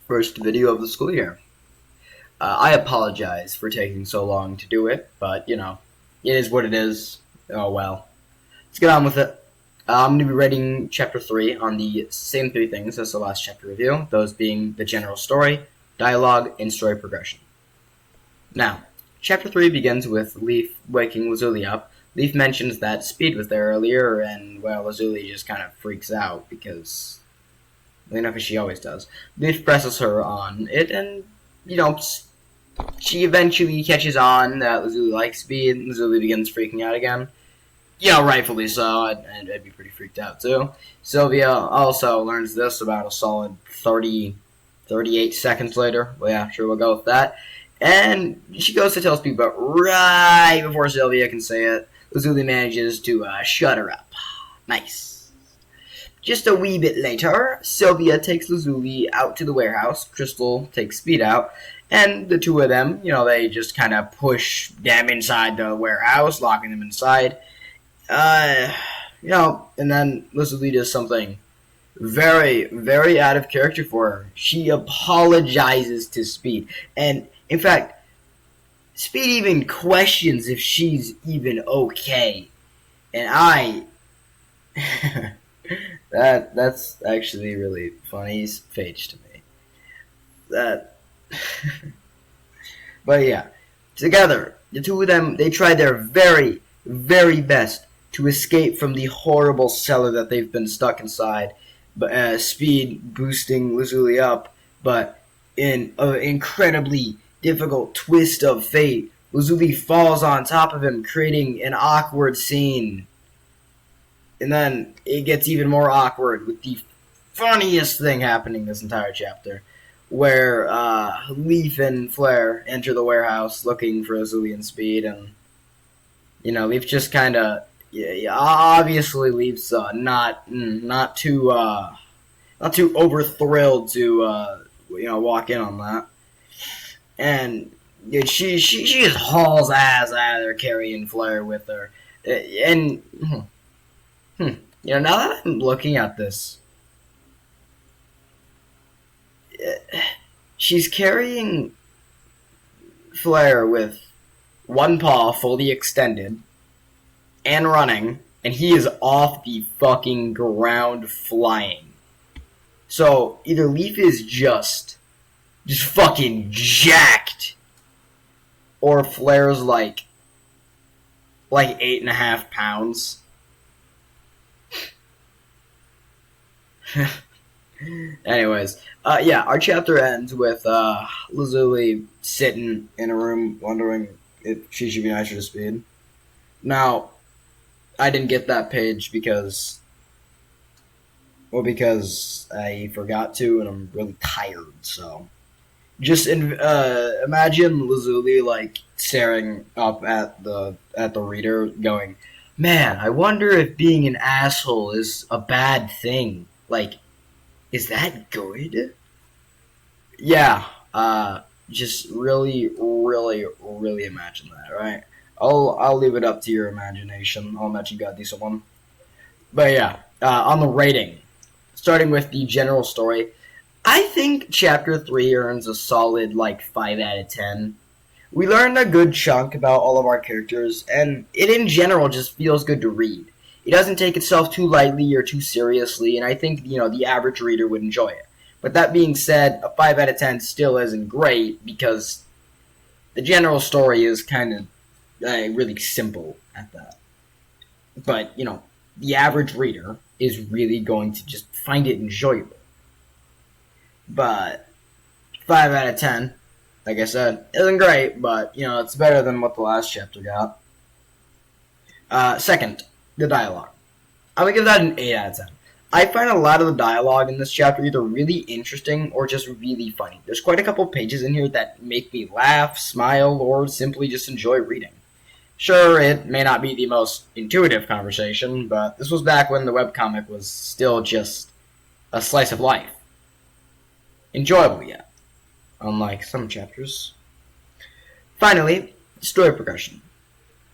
first video of the school year. I apologize for taking so long to do it, but it is what it is. Oh well. Let's get on with it. I'm going to be reading chapter 3 on the same three things as the last chapter review, those being the general story, dialogue, and story progression. Now, chapter 3 begins with Leaf waking Lazuli up. Leaf mentions that Speed was there earlier, and, well, Lazuli just kind of freaks out because, because she always does. Leaf presses her on it, and, she eventually catches on that Lazuli likes Speed. Lazuli begins freaking out again. Rightfully so. I'd be pretty freaked out, too. Sylvia also learns this about a solid 38 seconds later. Well, yeah, sure, we'll go with that. And she goes to tell Speed, but right before Sylvia can say it, Lazuli manages to shut her up. Nice. Just a wee bit later, Sylvia takes Lazuli out to the warehouse. Crystal takes Speed out. And the two of them, they just kind of push them inside the warehouse, locking them inside. And then Lazuli does something very, very out of character for her. She apologizes to Speed. And, in fact, Speed even questions if she's even okay. And that's actually really funny page to me. But yeah, together, the two of them, they tried their very, very best to escape from the horrible cellar that they've been stuck inside. But Speed boosting Lazuli up, but in an incredibly difficult twist of fate, Lazuli falls on top of him, creating an awkward scene. And then it gets even more awkward with the funniest thing happening this entire chapter, where Leaf and Flare enter the warehouse looking for Lazuli and Speed, and Leaf just kind of obviously Leaf's not too over thrilled to walk in on that, and she just hauls ass out of there carrying Flare with her, and now that I'm looking at this. She's carrying Flare with one paw fully extended and running, and he is off the fucking ground flying. So either Leaf is just fucking jacked, or Flare's like 8.5 pounds. Anyways, our chapter ends with Lazuli sitting in a room wondering if she should be nicer to Speed. Now, I didn't get that page because I forgot to, and I'm really tired, so. Just imagine Lazuli, staring up at the reader, going, man, I wonder if being an asshole is a bad thing. Is that good? Yeah, just really, really, really imagine that, right? I'll leave it up to your imagination. I'll let you got a decent one. But yeah, on the rating, starting with the general story, I think Chapter 3 earns a solid, 5 out of 10. We learned a good chunk about all of our characters, and it in general just feels good to read. It doesn't take itself too lightly or too seriously, and I think, the average reader would enjoy it. But that being said, a 5 out of 10 still isn't great, because the general story is kind of really simple at that. But, the average reader is really going to just find it enjoyable. But 5 out of 10, like I said, isn't great, but, it's better than what the last chapter got. Second, the dialogue. I would give that an 8 out of 10. I find a lot of the dialogue in this chapter either really interesting or just really funny. There's quite a couple pages in here that make me laugh, smile, or simply just enjoy reading. Sure, it may not be the most intuitive conversation, but this was back when the webcomic was still just a slice of life. Enjoyable yet, unlike some chapters. Finally, story progression.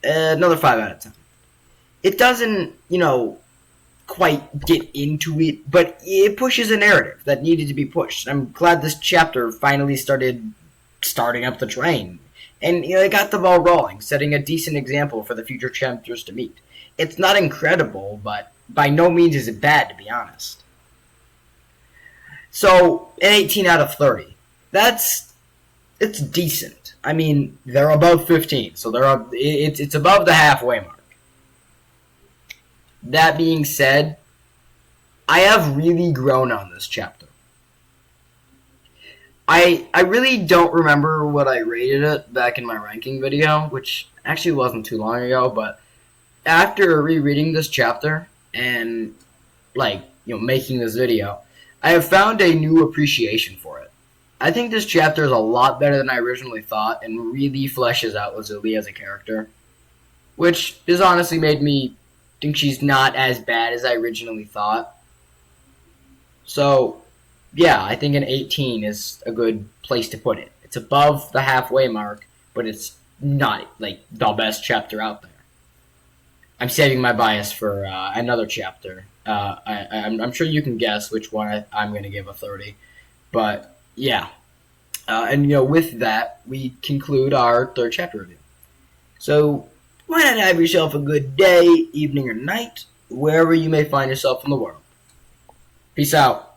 Another 5 out of 10. It doesn't, quite get into it, but it pushes a narrative that needed to be pushed. I'm glad this chapter finally starting up the train. And it got the ball rolling, setting a decent example for the future chapters to meet. It's not incredible, but by no means is it bad, to be honest. So, an 18 out of 30. It's decent. I mean, they're above 15, so it's above the halfway mark. That being said, I have really grown on this chapter. I really don't remember what I rated it back in my ranking video, which actually wasn't too long ago, but after rereading this chapter and making this video, I have found a new appreciation for it. I think this chapter is a lot better than I originally thought and really fleshes out Lazuli as a character, which has honestly made me think she's not as bad as I originally thought. So, yeah, I think an 18 is a good place to put it. It's above the halfway mark, but it's not the best chapter out there. I'm saving my bias for another chapter. I'm sure you can guess which one I'm going to give a 30. But, yeah. And with that, we conclude our third chapter review. So, why not have yourself a good day, evening, or night, wherever you may find yourself in the world. Peace out.